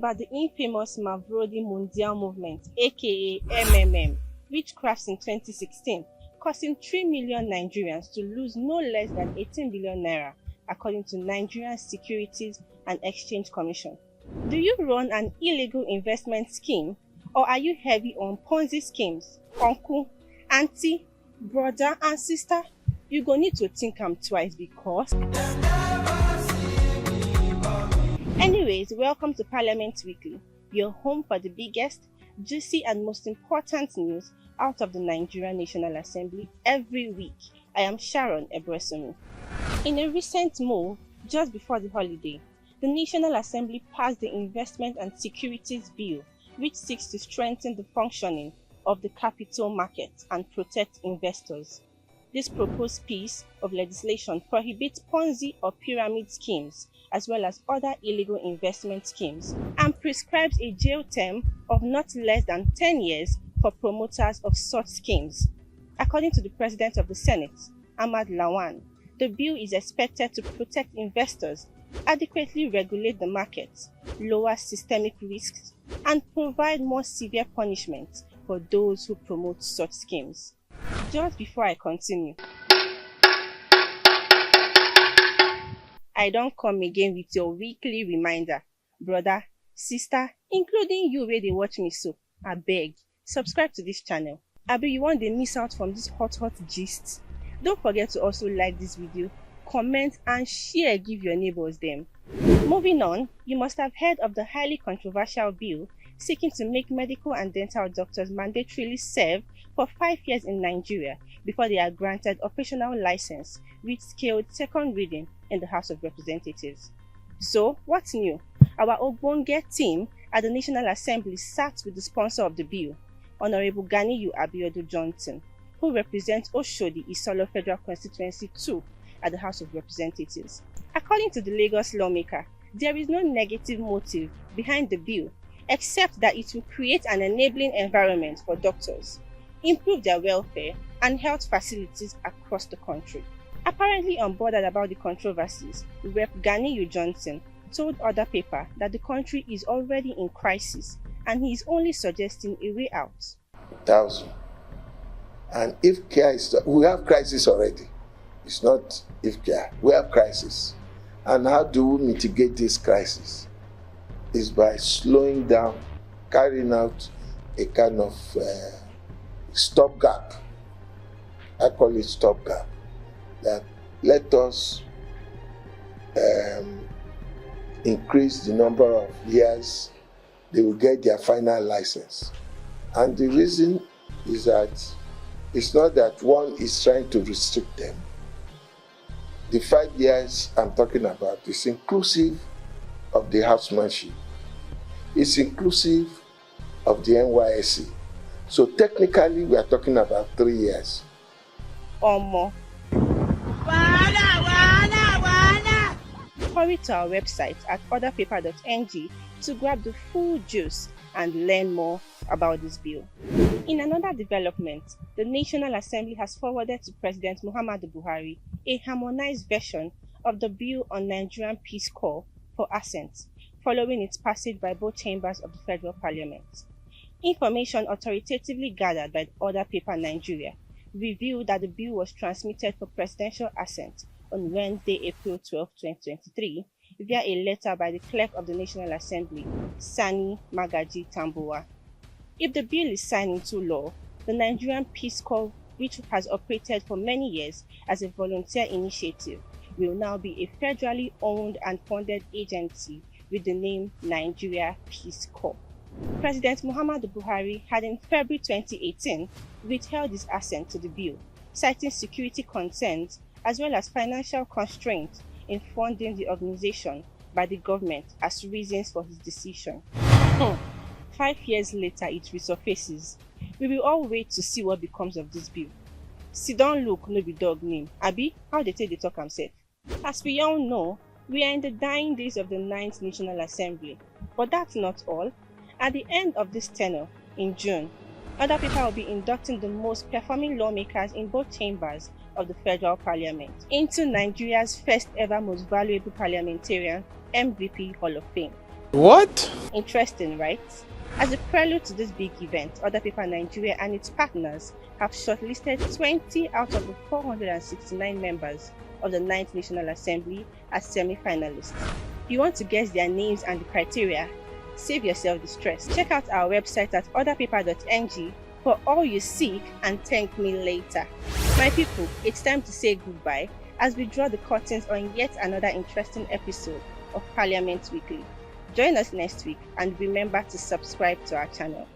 about the infamous Mavrodi Mundial movement, aka MMM, which crashed in 2016, causing 3 million Nigerians to lose no less than 18 billion naira, according to Nigerian Securities and Exchange Commission. Do you run an illegal investment scheme, or are you heavy on Ponzi schemes? Uncle, auntie, brother and sister, you go need to think twice because... Anyways, welcome to Parliament Weekly, your home for the biggest, juicy and most important news out of the Nigerian National Assembly every week. I am Sharon Ebresumi. In a recent move, just before the holiday, the National Assembly passed the Investment and Securities Bill, which seeks to strengthen the functioning of the capital market and protect investors. This proposed piece of legislation prohibits Ponzi or pyramid schemes, as well as other illegal investment schemes, and prescribes a jail term of not less than 10 years for promoters of such schemes. According to the President of the Senate, Ahmad Lawan, the bill is expected to protect investors, adequately regulate the markets, lower systemic risks, and provide more severe punishments for those who promote such schemes. Just before I continue, I don't come again with your weekly reminder. Brother, sister, including you where they watch me so, I beg, subscribe to this channel. Abi you want to miss out from this hot gist? Don't forget to also like this video, comment and share, give your neighbors them. Moving on, you must have heard of the highly controversial bill seeking to make medical and dental doctors mandatorily serve for 5 years in Nigeria before they are granted operational license, which scaled second reading in the House of Representatives. So, what's new? Our Ogbonge team at the National Assembly sat with the sponsor of the bill, Honorable Ganiyu Abiodun Johnson, who represents Oshodi Isolo Federal Constituency 2 at the House of Representatives. According to the Lagos lawmaker, there is no negative motive behind the bill, except that it will create an enabling environment for doctors, improve their welfare and health facilities across the country. Apparently unbothered about the controversies, Rep. Ganiyu Johnson told OrderPaper that the country is already in crisis and he is only suggesting a way out. 1,000. And if care is, we have crisis already. It's not if care, we have crisis. And how do we mitigate this crisis? Is by slowing down, carrying out a kind of stopgap. I call it stopgap. That let us increase the number of years they will get their final license. And the reason is that it's not that one is trying to restrict them. The 5 years I'm talking about is inclusive of the housemanship. It's inclusive of the NYSC. So technically we are talking about 3 years. Or more. Hurry to our website at orderpaper.ng to grab the full juice and learn more about this bill. In another development, the National Assembly has forwarded to President Muhammadu Buhari a harmonized version of the Bill on Nigerian Peace Corps for assent, following its passage by both chambers of the Federal Parliament. Information authoritatively gathered by OrderPaper Nigeria revealed that the bill was transmitted for presidential assent on Wednesday, April 12, 2023, via a letter by the Clerk of the National Assembly, Sani Magaji Tambuwa. If the bill is signed into law, the Nigerian Peace Corps, which has operated for many years as a volunteer initiative, will now be a federally owned and funded agency with the name Nigeria Peace Corps. President Muhammadu Buhari had in February 2018 withheld his assent to the bill, citing security concerns as well as financial constraints in funding the organization by the government as reasons for his decision. 5 years later, it resurfaces. We will all wait to see what becomes of this bill. Sit down look no be dog name. Abi, how they take the talk amsef? As we all know, we are in the dying days of the 9th National Assembly. But that's not all. At the end of this tenure, in June, OrderPaper will be inducting the most performing lawmakers in both chambers of the Federal Parliament into Nigeria's first ever most valuable parliamentarian MVP Hall of Fame. What? Interesting, right? As a prelude to this big event, OrderPaper Nigeria and its partners have shortlisted 20 out of the 469 members of the 9th National Assembly as semi-finalists. If you want to guess their names and the criteria, save yourself the stress. Check out our website at orderpaper.ng for all you seek and thank me later. My people, it's time to say goodbye as we draw the curtains on yet another interesting episode of Parliament Weekly. Join us next week and remember to subscribe to our channel.